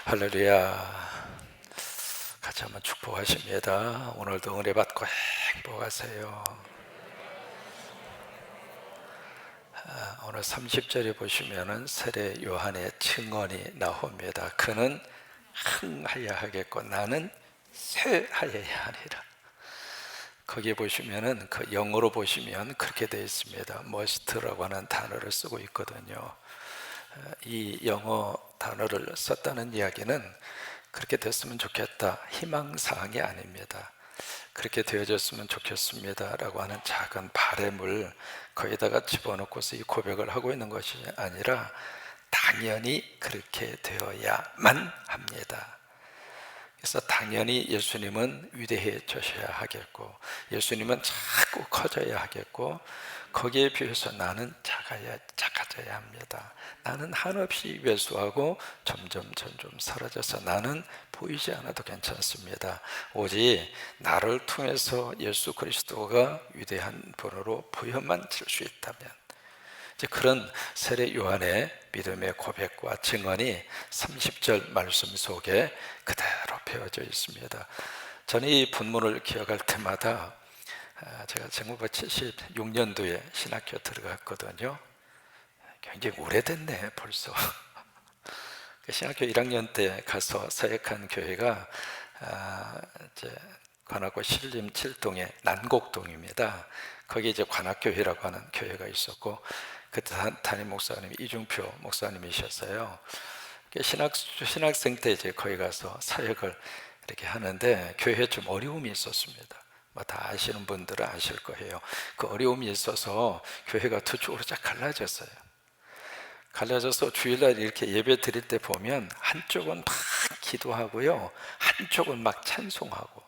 할렐루야. 같이 한번 축복하십니다. 오늘도 은혜 받고 행복하세요. 오늘 30절에 보시면은 세례 요한의 증언이 나옵니다. 그는 흥하여야 하겠고 나는 쇠하여야 하리라. 거기에 보시면은 그 영어로 보시면 그렇게 되어 있습니다. must라고 하는 단어를 쓰고 있거든요. 이 영어 단어를 썼다는 이야기는 그렇게 됐으면 좋겠다, 희망사항이 아닙니다. 그렇게 되어졌으면 좋겠습니다 라고 하는 작은 바램을 거기다가 집어넣고서 이 고백을 하고 있는 것이 아니라 당연히 그렇게 되어야만 합니다. 그래서 당연히 예수님은 위대해져야 하겠고, 예수님은 자꾸 커져야 하겠고, 거기에 비해서 나는 작아져야 합니다. 나는 한없이 왜소하고 점점 사라져서 나는 보이지 않아도 괜찮습니다. 오직 나를 통해서 예수 그리스도가 위대한 분으로 보여만 질 수 있다면, 이제 그런 세례 요한의 믿음의 고백과 증언이 30절 말씀 속에 그대로 배어져 있습니다. 저는 이 본문을 기억할 때마다 제가 1976년도에 신학교 들어갔거든요. 굉장히 오래됐네 벌써. 신학교 1학년 때 가서 사역한 교회가 이제 관악구 신림 7동의 난곡동입니다. 거기 이제 관악교회라고 하는 교회가 있었고, 그때 담임 목사님이 이중표 목사님이셨어요. 신학생 때 이제 거기 가서 사역을 이렇게 하는데 교회에 좀 어려움이 있었습니다. 뭐 다 아시는 분들은 아실 거예요. 그 어려움이 있어서 교회가 두 쪽으로 쫙 갈라졌어요. 갈라져서 주일날 이렇게 예배 드릴 때 보면 한쪽은 막 기도하고요, 한쪽은 막 찬송하고.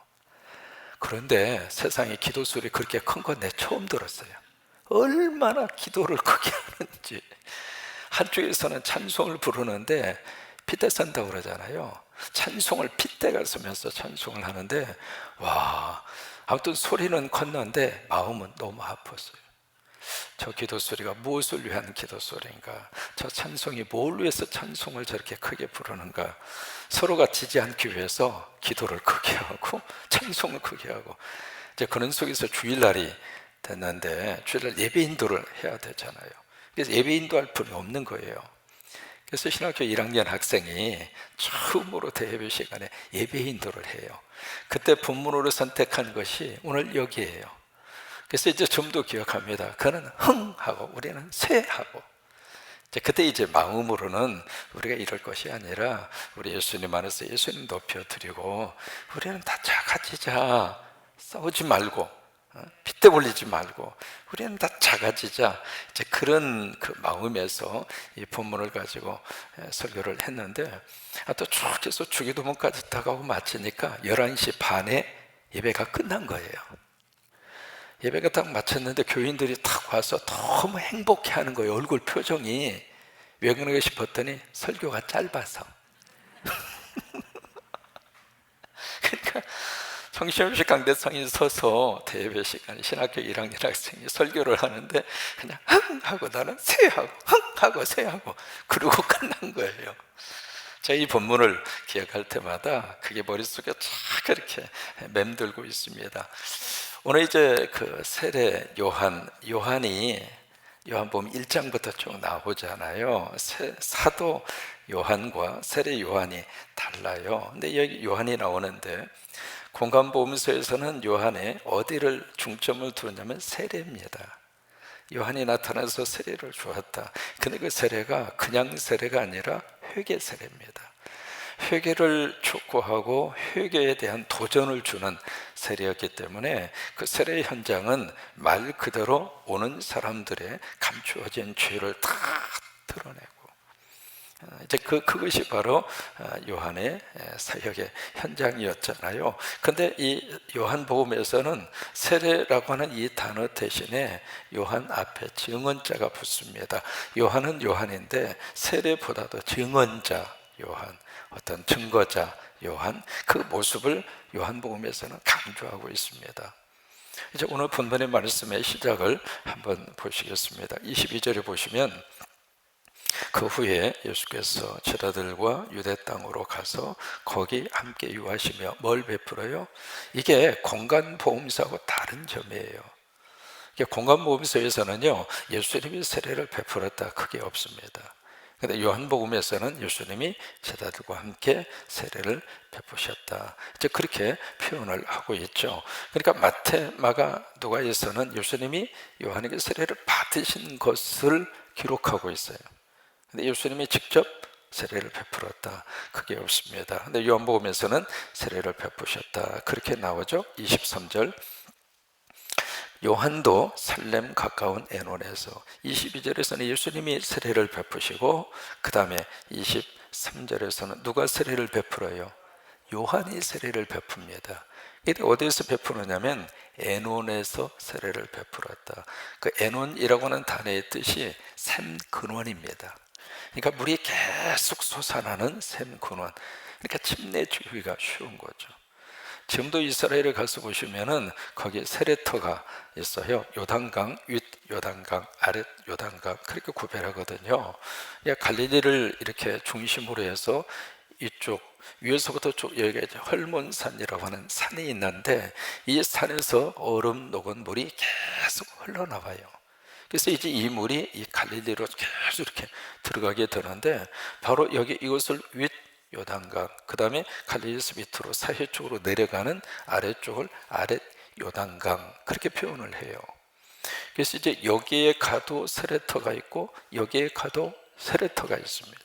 그런데 세상에 기도 소리 그렇게 큰 건 내 처음 들었어요. 얼마나 기도를 크게 하는지. 한쪽에서는 찬송을 부르는데 핏대 산다고 그러잖아요. 찬송을 핏대가 서면서 찬송을 하는데, 와, 아무튼 소리는 컸는데 마음은 너무 아팠어요. 저 기도 소리가 무엇을 위한 기도 소리인가? 저 찬송이 뭘 위해서 찬송을 저렇게 크게 부르는가? 서로가 지지 않기 위해서 기도를 크게 하고 찬송을 크게 하고, 이제 그런 속에서 주일날이 됐는데 주일날 예배 인도를 해야 되잖아요. 그래서 예배 인도할 분이 없는 거예요. 그래서 신학교 1학년 학생이 처음으로 대예배 시간에 예배 인도를 해요. 그때 본문으로 선택한 것이 오늘 여기에요. 그래서 이제 좀 더 기억합니다. 그는 흥하고 우리는 쇠하고. 그때 이제 마음으로는 우리가 이럴 것이 아니라 우리 예수님 안에서 예수님 높여드리고 우리는 다 작아지자, 싸우지 말고 핏대 올리지 말고 우리는 다 작아지자, 이제 그런 그 마음에서 이 본문을 가지고 설교를 했는데, 또 쭉 해서 주기도문까지 다가오고 마치니까 11시 반에 예배가 끝난 거예요. 예배가 딱 마쳤는데 교인들이 딱 와서 너무 행복해하는 거예요. 얼굴 표정이. 왜 그런가 싶었더니 설교가 짧아서. 그러니까 정신없이 강대상이 서서 대예배 시간에 신학교 1학년 학생이 설교를 하는데 그냥 흥 하고 나는 쇠하고 흥 하고 쇠하고 그러고 끝난 거예요. 제가 이 본문을 기억할 때마다 그게 머릿속에 쫙 이렇게 맴돌고 있습니다. 오늘 이제 그 세례 요한이 요한복음 1장부터 쭉 나오잖아요. 사도 요한과 세례 요한이 달라요. 근데 여기 요한이 나오는데 공관복음서에서는 요한의 어디를 중점을 두냐면 세례입니다. 요한이 나타나서 세례를 주었다. 근데 그 세례가 그냥 세례가 아니라 회개 세례입니다. 회개를 촉구하고 회개에 대한 도전을 주는 세례였기 때문에 그 세례 현장은 말 그대로 오는 사람들의 감추어진 죄를 다 드러내고, 이제 그것이 바로 요한의 사역의 현장이었잖아요. 근데 이 요한복음에서는 세례라고 하는 이 단어 대신에 요한 앞에 증언자가 붙습니다. 요한은 요한인데 세례보다도 증언자 요한, 어떤 증거자 요한, 그 모습을 요한복음에서는 강조하고 있습니다. 이제 오늘 본문의 말씀의 시작을 한번 보시겠습니다. 22절에 보시면 그 후에 예수께서 제자들과 유대 땅으로 가서 거기 함께 유하시며 뭘 베풀어요? 이게 건강보험사하고 다른 점이에요. 건강보험서에서는요, 예수님이 세례를 베풀었다 그게 없습니다. 근데 요한복음에서는 예수님이 제자들과 함께 세례를 베푸셨다, 이제 그렇게 표현을 하고 있죠. 그러니까 마태, 마가, 누가에서는 예수님이 요한에게 세례를 받으신 것을 기록하고 있어요. 근데 예수님이 직접 세례를 베풀었다 그게 없습니다. 근데 요한복음에서는 세례를 베푸셨다 그렇게 나오죠. 23절, 요한도 살렘 가까운 에논에서, 22절에서는 예수님이 세례를 베푸시고, 그 다음에 23절에서는 누가 세례를 베풀어요? 요한이 세례를 베풉니다. 이게 어디에서 베푸느냐면 에논에서 세례를 베풀었다. 그 에논이라고 하는 단어의 뜻이 샘 근원입니다. 그러니까 물이 계속 솟아나는 샘 근원, 그러니까 침례 주기가 쉬운 거죠. 지금도 이스라엘에 가서 보시면은 거기에 세례터가 있어요. 요단강, 윗 요단강, 아랫 요단강 그렇게 구별하거든요. 갈릴리를 이렇게 중심으로 해서 이쪽 위에서부터 여기가 이제 헐몬산이라고 하는 산이 있는데, 이 산에서 얼음 녹은 물이 계속 흘러나와요. 그래서 이제 이 물이 이 갈릴리로 계속 이렇게 들어가게 되는데, 바로 여기 이것을 윗 요단강, 그 다음에 갈릴리에서 밑으로 사해 쪽으로 내려가는 아래쪽을 아랫 요단강 그렇게 표현을 해요. 그래서 이제 여기에 가도 세례터가 있고 여기에 가도 세례터가 있습니다.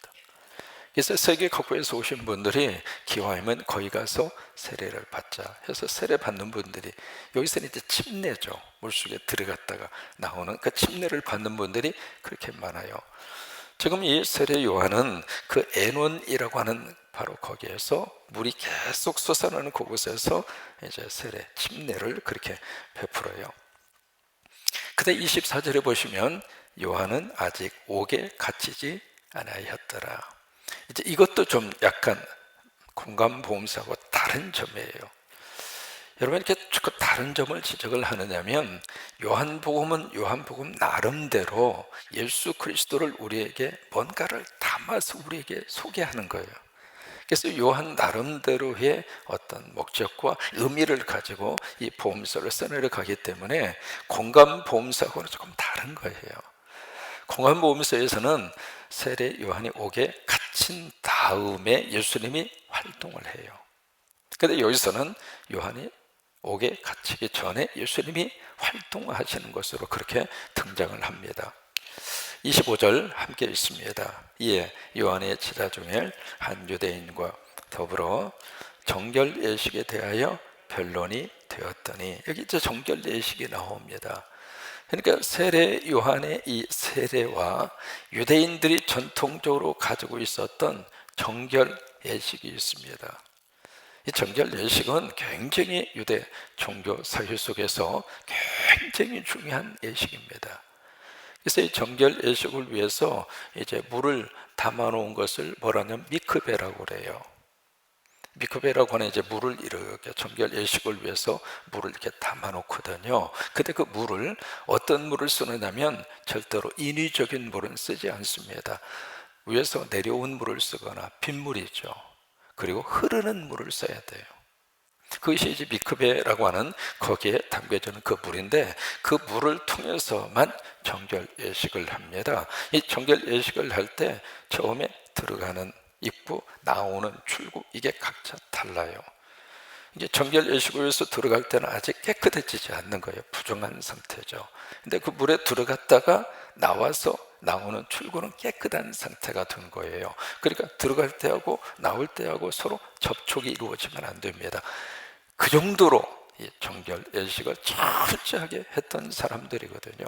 그래서 세계 각국에서 오신 분들이 기왕이면 거기 가서 세례를 받자 해서 세례 받는 분들이, 여기서는 이제 침례죠. 물속에 들어갔다가 나오는 그 침례를 받는 분들이 그렇게 많아요. 지금 이 세례 요한은 그 에논이라고 하는 바로 거기에서 물이 계속 솟아나는 그곳에서 이제 세례, 침례를 그렇게 베풀어요. 근데 24절에 보시면 요한은 아직 옥에 갇히지 아니하였더라. 이제 이것도 좀 약간 공감보험사하고 다른 점이에요. 여러분, 이렇게 다른 점을 지적을 하느냐면, 요한복음은 요한복음 나름대로 예수 그리스도를 우리에게 뭔가를 담아서 우리에게 소개하는 거예요. 그래서 요한 나름대로의 어떤 목적과 의미를 가지고 이 보험서를 써내려가기 때문에 공감보험서하고는 조금 다른 거예요. 공감보험서에서는 세례 요한이 옥에 갇힌 다음에 예수님이 활동을 해요. 그런데 여기서는 요한이 옥에 갇히기 전에 예수님이 활동하시는 것으로 그렇게 등장을 합니다. 25절 함께 있습니다. 이에 요한의 제자 중에 한 유대인과 더불어 정결 예식에 대하여 변론이 되었더니, 여기 이제 정결 예식이 나옵니다. 그러니까 세례 요한의 이 세례와 유대인들이 전통적으로 가지고 있었던 정결 예식이 있습니다. 이 정결 예식은 굉장히 유대 종교 사회 속에서 굉장히 중요한 예식입니다. 그래서 이 정결 예식을 위해서 이제 물을 담아 놓은 것을 뭐라냐면 미크베라고 그래요. 미크베라고 하는 이제 물을 이렇게 정결 예식을 위해서 물을 이렇게 담아 놓거든요. 근데 그 물을 어떤 물을 쓰느냐면 절대로 인위적인 물은 쓰지 않습니다. 위에서 내려온 물을 쓰거나 빗물이죠. 그리고 흐르는 물을 써야 돼요. 그것이 이제 미크베라고 하는 거기에 담겨져 있는 그 물인데, 그 물을 통해서만 정결 예식을 합니다. 이 정결 예식을 할 때 처음에 들어가는 입구, 나오는 출구, 이게 각자 달라요. 이제 정결 예식을 위해서 들어갈 때는 아직 깨끗해지지 않는 거예요. 부정한 상태죠. 근데 그 물에 들어갔다가 나와서 나오는 출구는 깨끗한 상태가 된 거예요. 그러니까 들어갈 때하고 나올 때하고 서로 접촉이 이루어지면 안 됩니다. 그 정도로 이 정결 예식을 철저하게 했던 사람들이거든요.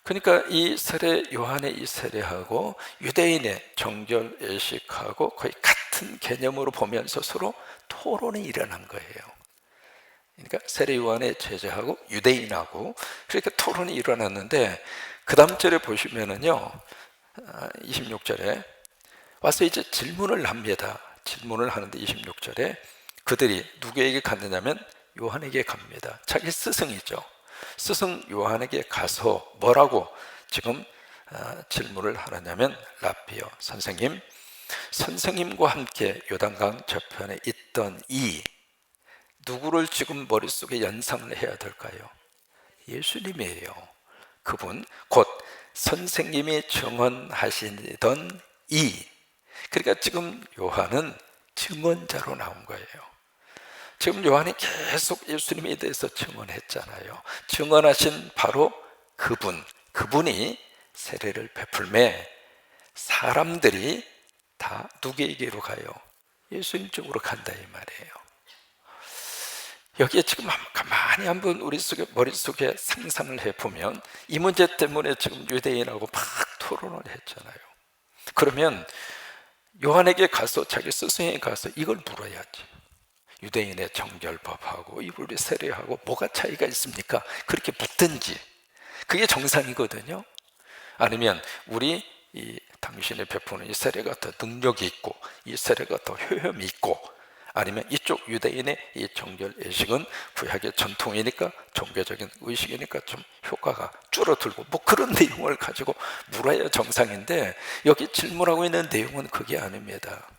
그러니까 이 세례 요한의 이 세례하고 유대인의 정결 예식하고 거의 같은 개념으로 보면서 서로 토론이 일어난 거예요. 그러니까 세례 요한의 제자하고 유대인하고 그렇게 토론이 일어났는데, 그 다음 절에 보시면은요, 26절에 와서 이제 질문을 합니다. 질문을 하는데 26절에 그들이 누구에게 갔느냐면 요한에게 갑니다. 자기 스승이죠. 스승 요한에게 가서 뭐라고 지금 질문을 하느냐면, 라비어 선생님, 선생님과 함께 요단강 저편에 있던 이 누구를 지금 머릿속에 연상을 해야 될까요? 예수님이에요. 그분 곧 선생님이 증언하시던 이, 그러니까 지금 요한은 증언자로 나온 거예요. 지금 요한이 계속 예수님에 대해서 증언했잖아요. 증언하신 바로 그분이 세례를 베풀매 사람들이 다 누구에게로 가요? 예수님 쪽으로 간다 이 말이에요. 여기에 지금 가만히 한번 우리 머릿속에 상상을 해보면 이 문제 때문에 지금 유대인하고 막 토론을 했잖아요. 그러면 요한에게 가서, 자기 스승에게 가서 이걸 물어야지. 유대인의 정결법하고 우리 세례하고 뭐가 차이가 있습니까? 그렇게 묻든지, 그게 정상이거든요. 아니면 당신이 베푸는 이 세례가 더 능력이 있고 이 세례가 더 효험이 있고, 아니면 이쪽 유대인의 이 정결 예식은 구약의 전통이니까, 종교적인 의식이니까 좀 효과가 줄어들고, 뭐 그런 내용을 가지고 물어야 정상인데, 여기 질문하고 있는 내용은 그게 아닙니다.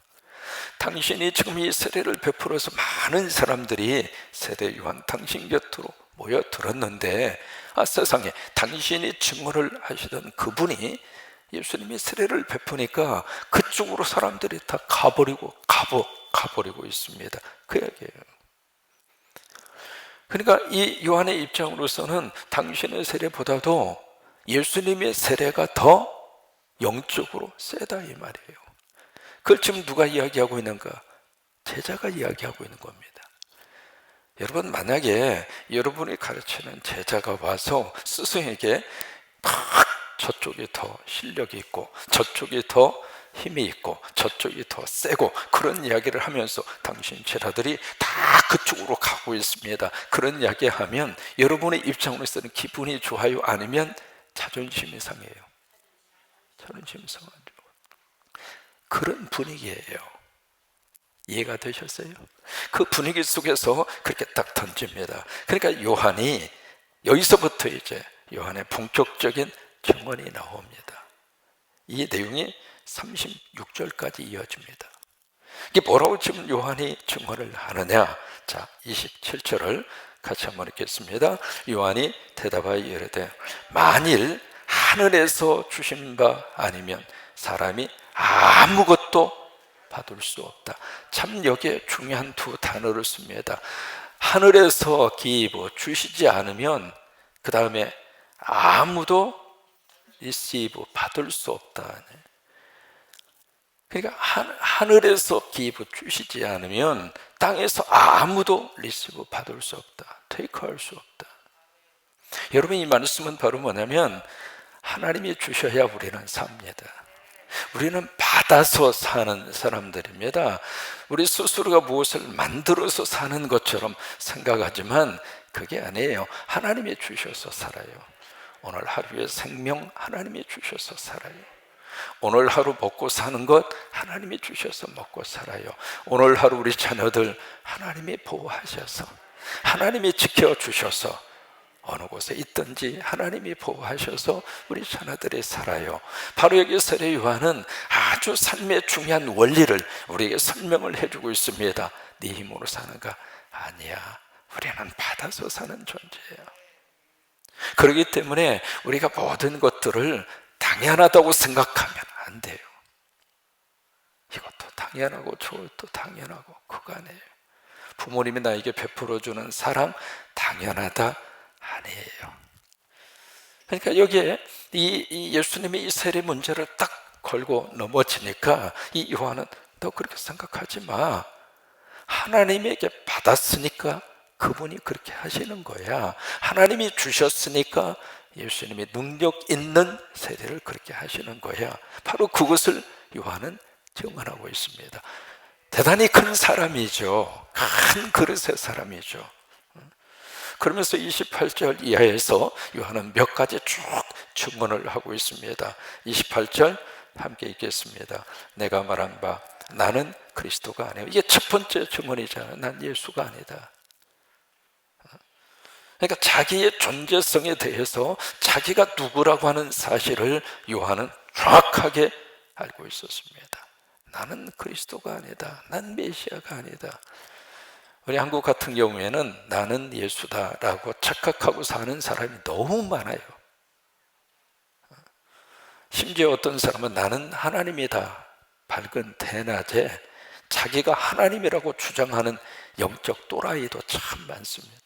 당신이 지금 이 세례를 베풀어서 많은 사람들이 세례 요한 당신 곁으로 모여들었는데, 세상에 당신이 증언을 하시던 그분이 예수님이 세례를 베푸니까 그쪽으로 사람들이 다 가버리고 있습니다. 그 얘기예요. 그러니까 이 요한의 입장으로서는 당신의 세례보다도 예수님의 세례가 더 영적으로 세다 이 말이에요. 그걸 지금 누가 이야기하고 있는가? 제자가 이야기하고 있는 겁니다. 여러분, 만약에 여러분이 가르치는 제자가 와서 스승에게 막 저쪽이 더 실력이 있고 저쪽이 더 힘이 있고 저쪽이 더 세고 그런 이야기를 하면서 당신 제자들이 다 그쪽으로 가고 있습니다, 그런 이야기 하면 여러분의 입장으로서는 기분이 좋아요? 아니면 자존심이 상해요? 자존심이 상하죠. 그런 분위기예요. 이해가 되셨어요? 그 분위기 속에서 그렇게 딱 던집니다. 그러니까 요한이 여기서부터 이제 요한의 본격적인 증언이 나옵니다. 이 내용이 36절까지 이어집니다. 이게 뭐라고 지금 요한이 증언을 하느냐? 자, 27절을 같이 한번 읽겠습니다. 요한이 대답하여 이르되 만일 하늘에서 주신 바 아니면 사람이 아무것도 받을 수 없다. 참 여기에 중요한 두 단어를 씁니다. 하늘에서 기브 주시지 않으면 그 다음에 아무도 receive 받을 수 없다. 그러니까 하늘에서 기브 주시지 않으면 땅에서 아무도 receive 받을 수 없다. 테이크할 수 없다. 여러분, 이 말씀은 바로 뭐냐면 하나님이 주셔야 우리는 삽니다. 우리는 받아서 사는 사람들입니다. 우리 스스로가 무엇을 만들어서 사는 것처럼 생각하지만 그게 아니에요. 하나님이 주셔서 살아요. 오늘 하루의 생명 하나님이 주셔서 살아요. 오늘 하루 먹고 사는 것 하나님이 주셔서 먹고 살아요. 오늘 하루 우리 자녀들 하나님이 보호하셔서, 하나님이 지켜주셔서, 어느 곳에 있든지 하나님이 보호하셔서 우리 자녀들이 살아요. 바로 여기 세례 요한은 아주 삶의 중요한 원리를 우리에게 설명을 해주고 있습니다. 네 힘으로 사는가? 아니야. 우리는 받아서 사는 존재예요. 그렇기 때문에 우리가 모든 것들을 당연하다고 생각하면 안 돼요. 이것도 당연하고 저것도 당연하고 그거 아니에요. 부모님이 나에게 베풀어주는 사랑 당연하다? 아니에요. 그러니까 여기에 이 예수님이 이 세례 문제를 딱 걸고 넘어지니까 이 요한은 너 그렇게 생각하지 마. 하나님에게 받았으니까 그분이 그렇게 하시는 거야. 하나님이 주셨으니까 예수님이 능력 있는 세례를 그렇게 하시는 거야. 바로 그것을 요한은 증언하고 있습니다. 대단히 큰 사람이죠. 큰 그릇의 사람이죠. 그러면서 28절 이하에서 요한은 몇 가지 쭉 증언을 하고 있습니다. 28절 함께 읽겠습니다. 내가 말한 바 나는 그리스도가 아니에요. 이게 첫 번째 증언이잖아요. 난 예수가 아니다. 그러니까 자기의 존재성에 대해서 자기가 누구라고 하는 사실을 요한은 정확하게 알고 있었습니다. 나는 그리스도가 아니다. 난 메시아가 아니다. 우리 한국 같은 경우에는 나는 예수다라고 착각하고 사는 사람이 너무 많아요. 심지어 어떤 사람은 나는 하나님이다. 밝은 대낮에 자기가 하나님이라고 주장하는 영적 또라이도 참 많습니다.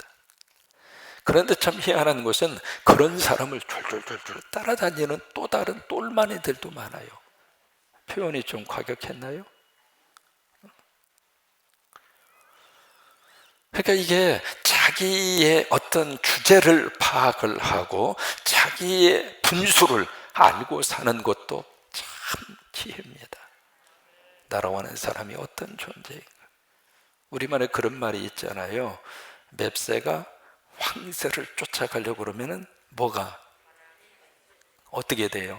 그런데 참 희한한 것은 그런 사람을 줄줄줄줄 따라다니는 또 다른 똘마니들도 많아요. 표현이 좀 과격했나요? 그러니까 이게 자기의 어떤 주제를 파악을 하고 자기의 분수를 알고 사는 것도 참 지혜입니다. 나라고 하는 사람이 어떤 존재인가. 우리말에 그런 말이 있잖아요. 맵새가 황새를 쫓아가려고 그러면은 뭐가 어떻게 돼요?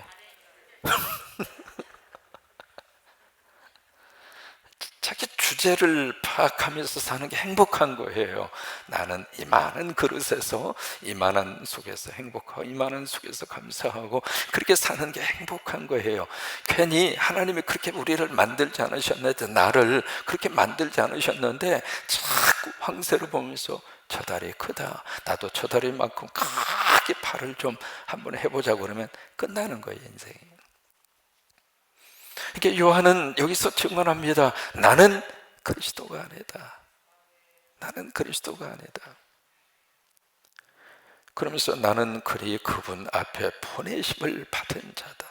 자기 주제를 파악하면서 사는 게 행복한 거예요. 나는 이 많은 그릇에서 이만한 속에서 행복하고 이만한 속에서 감사하고 그렇게 사는 게 행복한 거예요. 괜히 하나님이 그렇게 우리를 만들지 않으셨는데, 나를 그렇게 만들지 않으셨는데 자꾸 황새를 보면서 저 다리 크다, 나도 저 다리만큼 크게 팔을 좀 한번 해보자고 그러면 끝나는 거예요, 인생이. 그러니까 요한은 여기서 증언합니다. 나는 그리스도가 아니다. 나는 그리스도가 아니다. 그러면서 나는 그분 앞에 보내심을 받은 자다.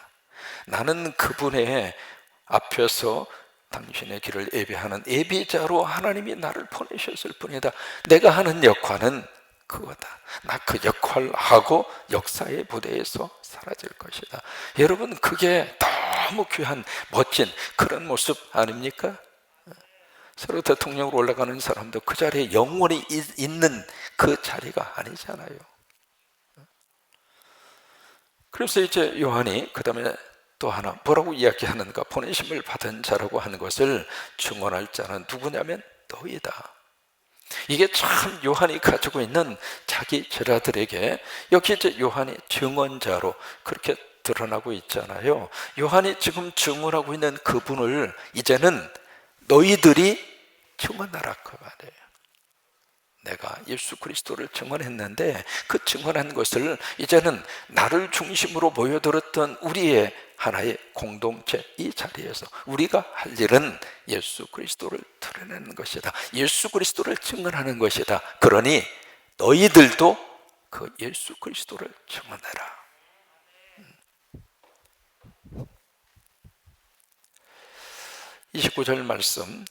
나는 그분의 앞에서 당신의 길을 예비하는 예비자로 하나님이 나를 보내셨을 뿐이다. 내가 하는 역할은 그거다. 나 그 역할하고 역사의 무대에서 사라질 것이다. 여러분, 그게 너무 귀한 멋진 그런 모습 아닙니까? 서로 대통령으로 올라가는 사람도 그 자리에 영원히 있는 그 자리가 아니잖아요. 그래서 이제 요한이 그 다음에 또 하나 뭐라고 이야기하는가? 보내심을 받은 자라고 하는 것을 증언할 자는 누구냐면 너희다. 이게 참 요한이 가지고 있는 자기 제자들에게, 여기 이제 요한이 증언자로 그렇게 드러나고 있잖아요. 요한이 지금 증언하고 있는 그분을 이제는 너희들이 증언하라 그 말이에요. 내가 예수 그리스도를 증언했는데 그 증언한 것을 이제는 나를 중심으로 모여들었던 우리의 하나의 공동체, 이 자리에서 우리가 할 일은 예수 그리스도를 드러내는 것이다. 예수 그리스도를 증언하는 것이다. 그러니 너희들도 그 예수 그리스도를 증언해라. 29절 말씀,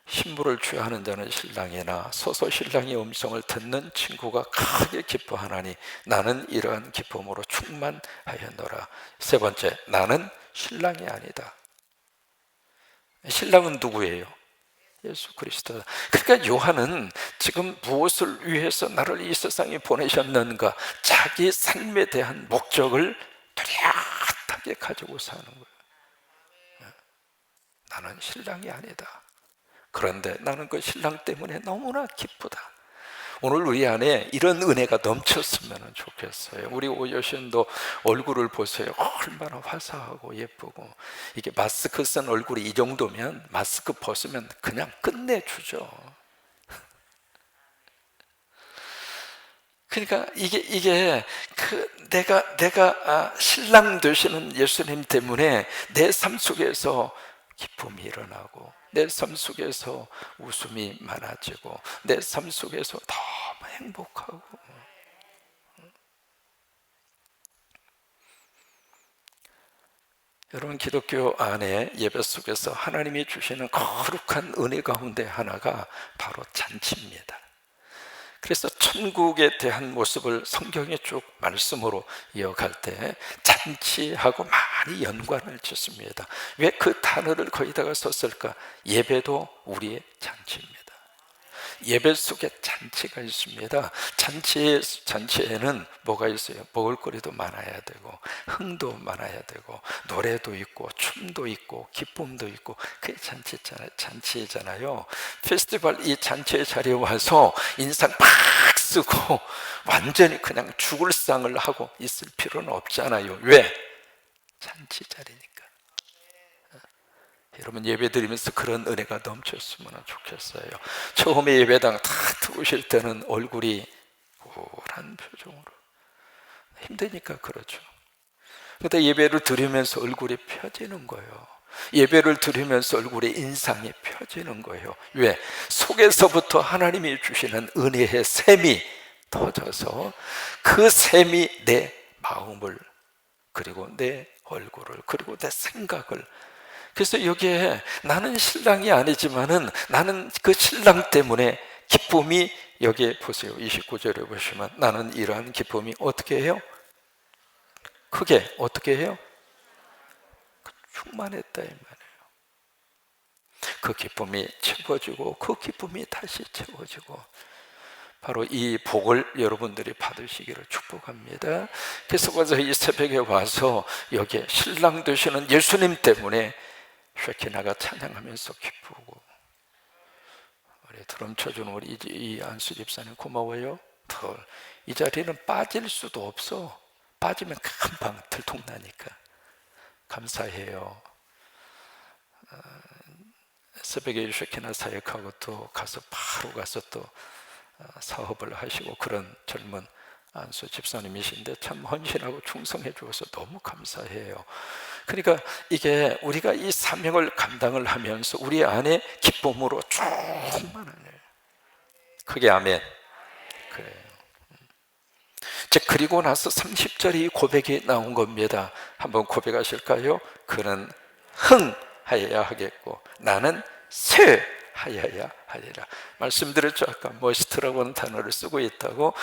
신부를 취하는 자는 신랑이나 서서 신랑의 음성을 듣는 친구가 크게 기뻐하나니 나는 이러한 기쁨으로 충만하였노라. 세 번째, 나는 신랑이 아니다. 신랑은 누구예요? 예수 그리스도다. 그러니까 요한은 지금 무엇을 위해서 나를 이 세상에 보내셨는가, 자기 삶에 대한 목적을 뚜렷하게 가지고 사는 거예요. 나는 신랑이 아니다. 그런데 나는 그 신랑 때문에 너무나 기쁘다. 오늘 우리 안에 이런 은혜가 넘쳤으면 좋겠어요. 우리 오여신도 얼굴을 보세요. 얼마나 화사하고 예쁘고. 이게 마스크 쓴 얼굴이 이 정도면 마스크 벗으면 그냥 끝내주죠. 그러니까 이게 내가 신랑 되시는 예수님 때문에 내 삶 속에서 기쁨이 일어나고, 내 삶 속에서 웃음이 많아지고, 내 삶 속에서 너무 행복하고. 여러분, 기독교 안에 예배 속에서 하나님이 주시는 거룩한 은혜 가운데 하나가 바로 잔치입니다. 그래서 천국에 대한 모습을 성경에 쭉 말씀으로 이어갈 때 잔치하고 많이 연관을 짓습니다. 왜 그 단어를 거기다가 썼을까? 예배도 우리의 잔치입니다. 예배 속에 잔치가 있습니다. 잔치에는 뭐가 있어요? 먹을거리도 많아야 되고, 흥도 많아야 되고, 노래도 있고, 춤도 있고, 기쁨도 있고, 그게 잔치잖아요. 페스티벌, 이 잔치의 자리에 와서 인상 팍 쓰고 완전히 그냥 죽을 상을 하고 있을 필요는 없잖아요. 왜? 잔치 자리니까. 여러분 예배 드리면서 그런 은혜가 넘쳤으면 좋겠어요. 처음에 예배당 다 들어오실 때는 얼굴이 우울한 표정으로, 힘드니까 그렇죠. 근데 예배를 드리면서 얼굴이 펴지는 거예요. 예배를 드리면서 얼굴에 인상이 펴지는 거예요. 왜? 속에서부터 하나님이 주시는 은혜의 샘이 터져서 그 샘이 내 마음을, 그리고 내 얼굴을, 그리고 내 생각을, 그래서 여기에 나는 신랑이 아니지만은 나는 그 신랑 때문에 기쁨이, 여기에 보세요. 29절에 보시면 나는 이러한 기쁨이 어떻게 해요? 크게 어떻게 해요? 충만했다 이 말이에요. 그 기쁨이 채워지고 그 기쁨이 다시 채워지고, 바로 이 복을 여러분들이 받으시기를 축복합니다. 그래서 먼저 이 새벽에 와서 여기에 신랑 되시는 예수님 때문에 쉐키나가 찬양하면서 기쁘고, 우리 드럼 쳐주는 우리 이안수 집사님 고마워요. 이 자리는 빠질 수도 없어. 빠지면 금방 들통나니까 감사해요. 새벽에 쉐키나 사역하고 또 바로 가서 또 사업을 하시고 그런 젊은 안수 집사님이신데 참 헌신하고 충성해 주어서 너무 감사해요. 그러니까 이게 우리가 이 사명을 감당을 하면서 우리 안에 기쁨으로 충만하네. 그게 아멘. 그래요. 이제 그리고 나서 30절이 고백이 나온 겁니다. 한번 고백하실까요? 그는 흥하여야 하겠고 나는 쇠하여야 하리라. 말씀드렸죠. 아까 머스트라고는 단어를 쓰고 있다고.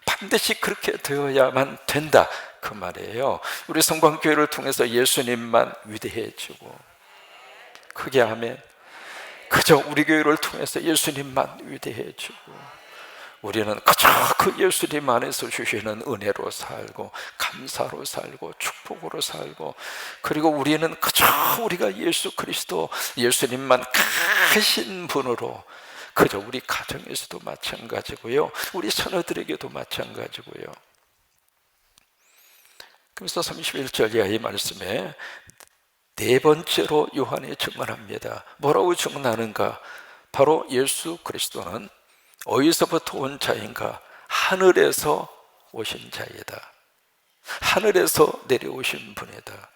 반드시 그렇게 되어야만 된다 그 말이에요. 우리 성광교회를 통해서 예수님만 위대해지고, 크게 하면 그저 우리 교회를 통해서 예수님만 위대해지고, 우리는 그저 그 예수님 안에서 주시는 은혜로 살고 감사로 살고 축복으로 살고, 그리고 우리는 그저 우리가 예수 그리스도 예수님만 크신 분으로, 그저 우리 가정에서도 마찬가지고요, 우리 자녀들에게도 마찬가지고요. 그래서 31절 이하의 말씀에 네 번째로 요한이 증언합니다. 뭐라고 증언하는가? 바로 예수 그리스도는 어디서부터 온 자인가? 하늘에서 오신 자이다. 하늘에서 내려오신 분이다.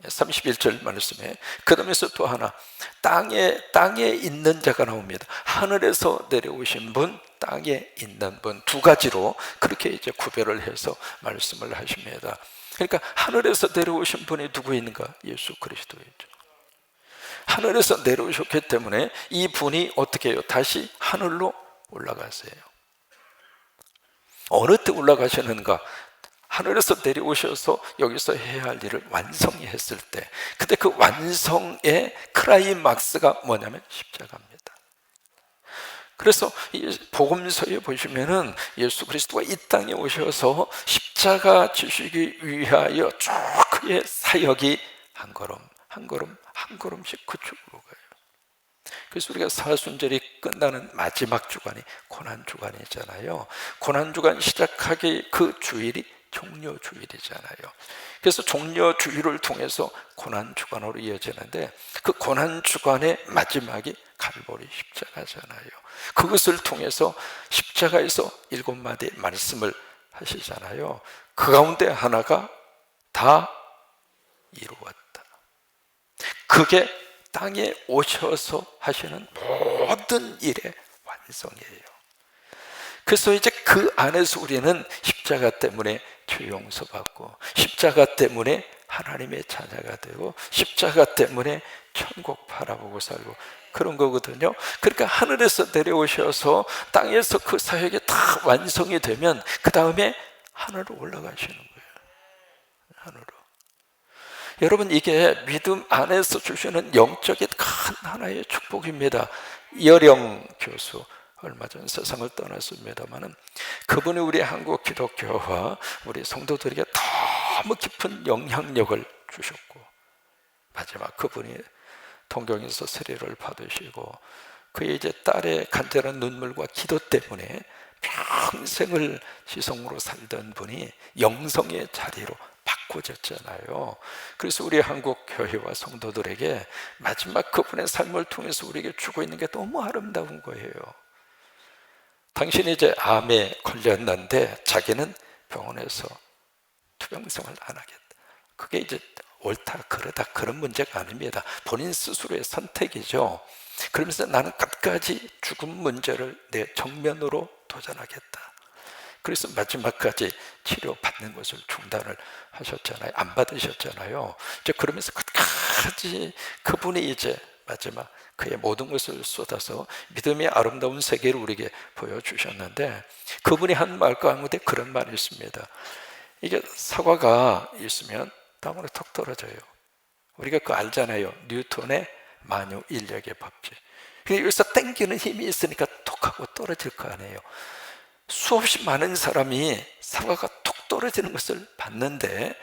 31절 말씀에 그 다음에서 또 하나, 땅에 있는 자가 나옵니다. 하늘에서 내려오신 분, 땅에 있는 분, 두 가지로 그렇게 이제 구별을 해서 말씀을 하십니다. 그러니까 하늘에서 내려오신 분이 누구 있는가? 예수 그리스도이죠. 하늘에서 내려오셨기 때문에 이 분이 어떻게 해요? 다시 하늘로 올라가세요. 어느 때 올라가시는가? 하늘에서 내려오셔서 여기서 해야 할 일을 완성히 했을 때, 근데 그 완성의 클라이막스가 뭐냐면 십자가입니다. 그래서 이 복음서에 보시면은 예수 그리스도가 이 땅에 오셔서 십자가 지시기 위하여 쭉 그의 사역이 한 걸음 한 걸음 한 걸음씩 그쪽으로 가요. 그래서 우리가 사순절이 끝나는 마지막 주간이 고난주간이잖아요. 고난주간 시작하기 그 주일이 종려주일이잖아요. 그래서 종려주일을 통해서 고난주간으로 이어지는데, 그 고난주간의 마지막이 갈보리 십자가잖아요. 그것을 통해서 십자가에서 7마디 말씀을 하시잖아요. 그 가운데 하나가 다 이루었다. 그게 땅에 오셔서 하시는 모든 일의 완성이에요. 그래서 이제 그 안에서 우리는 십자가 때문에 죄 용서받고, 십자가 때문에 하나님의 자녀가 되고, 십자가 때문에 천국 바라보고 살고 그런 거거든요. 그러니까 하늘에서 내려오셔서 땅에서 그 사역이 다 완성이 되면 그 다음에 하늘로 올라가시는 거예요. 하늘로. 여러분, 이게 믿음 안에서 주시는 영적인 큰 하나의 축복입니다. 이어령 교수, 얼마 전 세상을 떠났습니다마는 그분이 우리 한국 기독교와 우리 성도들에게 너무 깊은 영향력을 주셨고, 마지막 그분이 동경에서 세례를 받으시고 그의 이제 딸의 간절한 눈물과 기도 때문에 평생을 지성으로 살던 분이 영성의 자리로 바꿔졌잖아요. 그래서 우리 한국 교회와 성도들에게 마지막 그분의 삶을 통해서 우리에게 주고 있는 게 너무 아름다운 거예요. 당신이 이제 암에 걸렸는데 자기는 병원에서 투병생활 안 하겠다. 그게 이제 옳다 그러다 그런 문제가 아닙니다. 본인 스스로의 선택이죠. 그러면서 나는 끝까지 죽음 문제를 내 정면으로 도전하겠다. 그래서 마지막까지 치료받는 것을 중단을 하셨잖아요. 안 받으셨잖아요. 이제 그러면서 끝까지 그분이 이제 마지막 그의 모든 것을 쏟아서 믿음의 아름다운 세계를 우리에게 보여주셨는데, 그분이 한 말 가운데 그런 말이 있습니다. 이게 사과가 있으면 땅으로 턱 떨어져요. 우리가 그거 알잖아요. 뉴턴의 만유 인력의 법칙. 여기서 당기는 힘이 있으니까 톡 하고 떨어질 거 아니에요. 수없이 많은 사람이 사과가 톡 떨어지는 것을 봤는데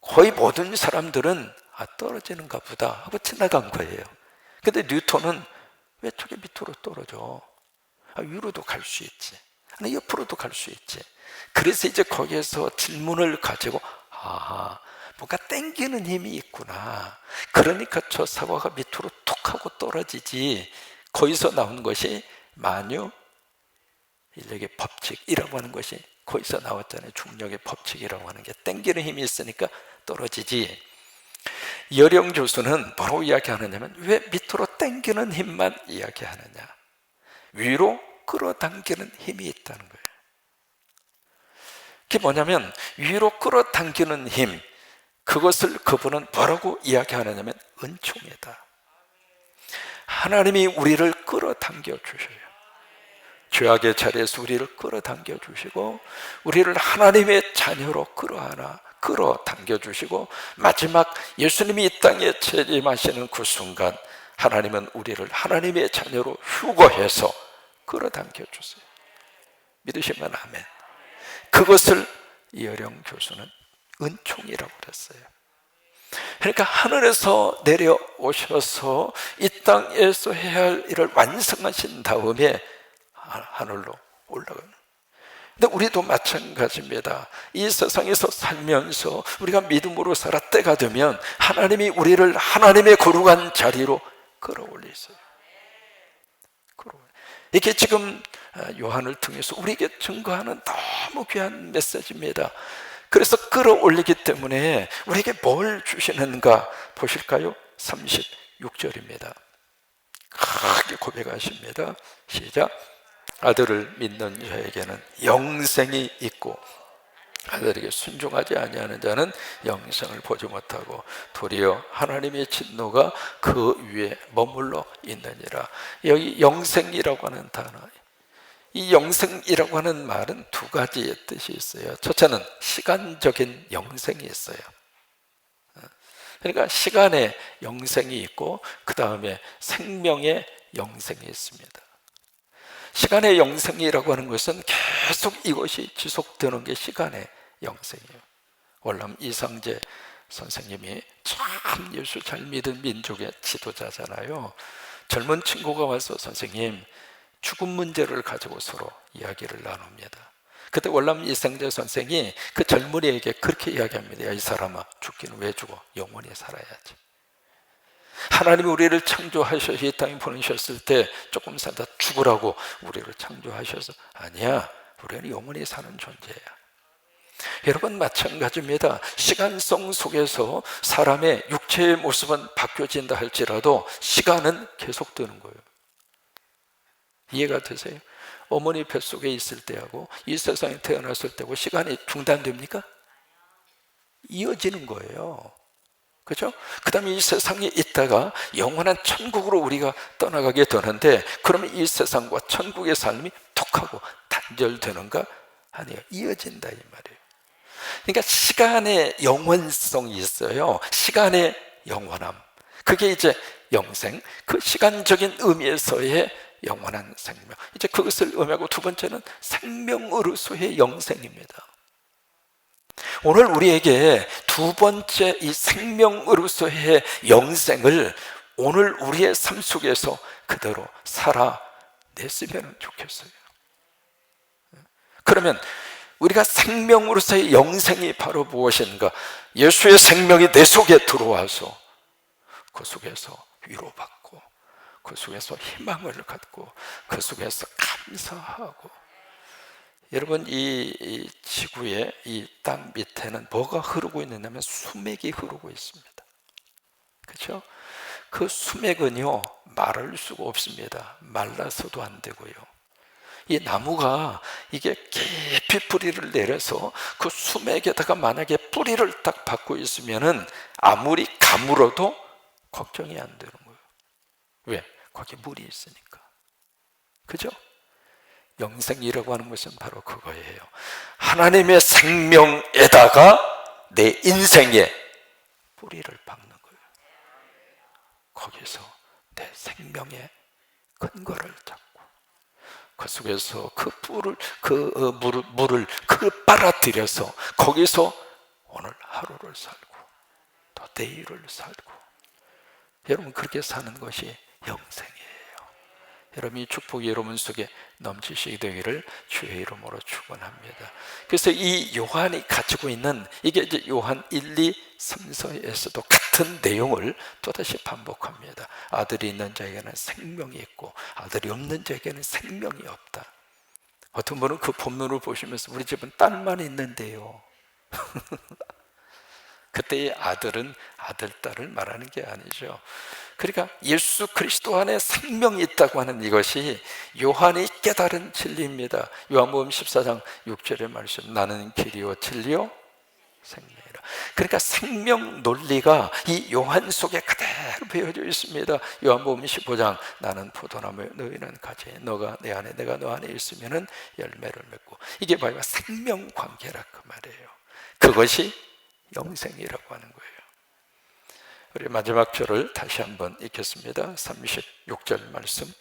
거의 모든 사람들은 떨어지는가 보다 하고 지나간 거예요. 근데 뉴턴은 왜 저게 밑으로 떨어져? 위로도 갈 수 있지, 아니 옆으로도 갈 수 있지. 그래서 이제 거기에서 질문을 가지고 뭔가 땡기는 힘이 있구나. 그러니까 저 사과가 밑으로 툭 하고 떨어지지. 거기서 나온 것이 만유 인력의 법칙이라고 하는 것이 거기서 나왔잖아요. 중력의 법칙이라고 하는 게 땡기는 힘이 있으니까 떨어지지. 여령 교수는 뭐라고 이야기하느냐면, 왜 밑으로 땡기는 힘만 이야기하느냐, 위로 끌어당기는 힘이 있다는 거예요. 그게 뭐냐면 위로 끌어당기는 힘, 그것을 그분은 뭐라고 이야기하느냐면 은총이다. 하나님이 우리를 끌어당겨 주셔요. 죄악의 자리에서 우리를 끌어당겨 주시고 우리를 하나님의 자녀로 끌어당겨 주시고, 마지막 예수님이 이 땅에 재림하시는 그 순간 하나님은 우리를 하나님의 자녀로 휴거해서 끌어당겨 주세요. 믿으시면 아멘. 그것을 이어령 교수는 은총이라고 그랬어요. 그러니까 하늘에서 내려오셔서 이 땅에서 해야 할 일을 완성하신 다음에 하늘로 올라가는. 근데 우리도 마찬가지입니다. 이 세상에서 살면서 우리가 믿음으로 살아 때가 되면 하나님이 우리를 하나님의 거룩한 자리로 끌어올리세요. 이게 지금 요한을 통해서 우리에게 증거하는 너무 귀한 메시지입니다. 그래서 끌어올리기 때문에 우리에게 뭘 주시는가 보실까요? 36절입니다. 크게 고백하십니다. 시작. 아들을 믿는 자에게는 영생이 있고 아들에게 순종하지 아니하는 자는 영생을 보지 못하고 도리어 하나님의 진노가 그 위에 머물러 있느니라. 여기 영생이라고 하는 단어, 이 영생이라고 하는 말은 두 가지의 뜻이 있어요. 첫째는 시간적인 영생이 있어요. 그러니까 시간의 영생이 있고 그 다음에 생명의 영생이 있습니다. 시간의 영생이라고 하는 것은 계속 이것이 지속되는 게 시간의 영생이에요. 월남 이상재 선생님이 참 예수 잘 믿은 민족의 지도자잖아요. 젊은 친구가 와서 선생님, 죽음 문제를 가지고 서로 이야기를 나눕니다. 그때 월남 이상재 선생이 그 젊은이에게 그렇게 이야기합니다. 야, 이 사람아, 죽기는 왜 죽어? 영원히 살아야지. 하나님이 우리를 창조하셔서 이 땅에 보내셨을 때 조금 살다 죽으라고 우리를 창조하셔서, 아니야, 우리는 영원히 사는 존재야. 여러분 마찬가지입니다. 시간성 속에서 사람의 육체의 모습은 바뀌어진다 할지라도 시간은 계속되는 거예요. 이해가 되세요? 어머니 뱃속에 있을 때하고 이 세상에 태어났을 때하고 시간이 중단됩니까? 이어지는 거예요. 그렇죠? 그 다음에 이 세상에 있다가 영원한 천국으로 우리가 떠나가게 되는데, 그러면 이 세상과 천국의 삶이 툭 하고 단절되는가? 아니요, 이어진다 이 말이에요. 그러니까 시간의 영원성이 있어요. 시간의 영원함, 그게 이제 영생, 그 시간적인 의미에서의 영원한 생명, 이제 그것을 의미하고 두 번째는 생명으로서의 영생입니다. 오늘 우리에게 두 번째 이 생명으로서의 영생을 오늘 우리의 삶 속에서 그대로 살아냈으면 좋겠어요. 그러면 우리가 생명으로서의 영생이 바로 무엇인가? 예수의 생명이 내 속에 들어와서 그 속에서 위로받고, 그 속에서 희망을 갖고, 그 속에서 감사하고. 여러분, 이 지구의 이 땅 밑에는 뭐가 흐르고 있느냐면 수맥이 흐르고 있습니다. 그렇죠? 그 수맥은요 말할 수가 없습니다. 말라서도 안 되고요. 이 나무가 이게 깊이 뿌리를 내려서 그 수맥에다가 만약에 뿌리를 딱 박고 있으면은 아무리 가물어도 걱정이 안 되는 거예요. 왜? 거기 물이 있으니까. 그죠? 영생이라고 하는 것은 바로 그거예요. 하나님의 생명에다가 내 인생에 뿌리를 박는 거예요. 거기서 내 생명의 근거를 잡고 그 속에서 그 물을 빨아들여서 거기서 오늘 하루를 살고 또 내일을 살고, 여러분 그렇게 사는 것이 영생이에요. 여러분 이 축복이 여러분 속에 넘치시게 되기를 주의 이름으로 축원합니다. 그래서 이 요한이 가지고 있는 이게 이제 요한 1, 2, 3서에서도 같은 내용을 또다시 반복합니다. 아들이 있는 자에게는 생명이 있고 아들이 없는 자에게는 생명이 없다. 어떤 분은 그 본문을 보시면서 우리 집은 딸만 있는데요. 그때의 아들은 아들, 딸을 말하는 게 아니죠. 그러니까 예수 그리스도 안에 생명이 있다고 하는 이것이 요한이 깨달은 진리입니다. 요한복음 14장 6절의 말씀, 나는 길이요 진리요 생명이라. 그러니까 생명 논리가 이 요한 속에 그대로 배어져 있습니다. 요한복음 15장, 나는 포도나무 너희는 가지, 너가 내 안에 내가 너 안에 있으면 열매를 맺고. 이게 바로 생명 관계라 그 말이에요. 그것이 영생이라고 하는 거예요. 우리 마지막 절을 다시 한번 읽겠습니다. 36절 말씀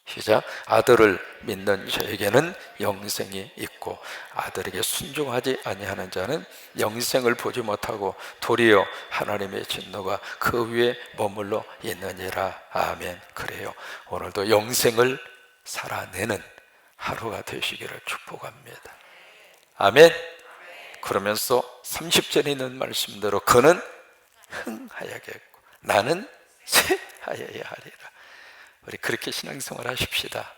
시작. 아들을 믿는 자에게는 영생이 있고 아들에게 순종하지 아니하는 자는 영생을 보지 못하고 도리어 하나님의 진노가 그 위에 머물러 있느니라. 아멘. 그래요. 오늘도 영생을 살아내는 하루가 되시기를 축복합니다. 아멘. 그러면서 30절에 있는 말씀대로 그는 흥하여야겠고 나는 쇠하여야 하리라. 우리 그렇게 신앙생활 하십시다.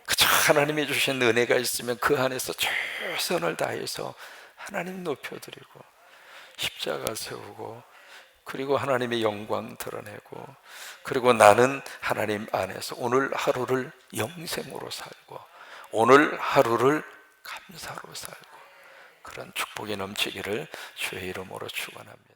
그저 하나님이 주신 은혜가 있으면 그 안에서 최선을 다해서 하나님 높여드리고 십자가 세우고 그리고 하나님의 영광 드러내고 그리고 나는 하나님 안에서 오늘 하루를 영생으로 살고 오늘 하루를 감사로 살고 그런 축복이 넘치기를 주의 이름으로 축원합니다.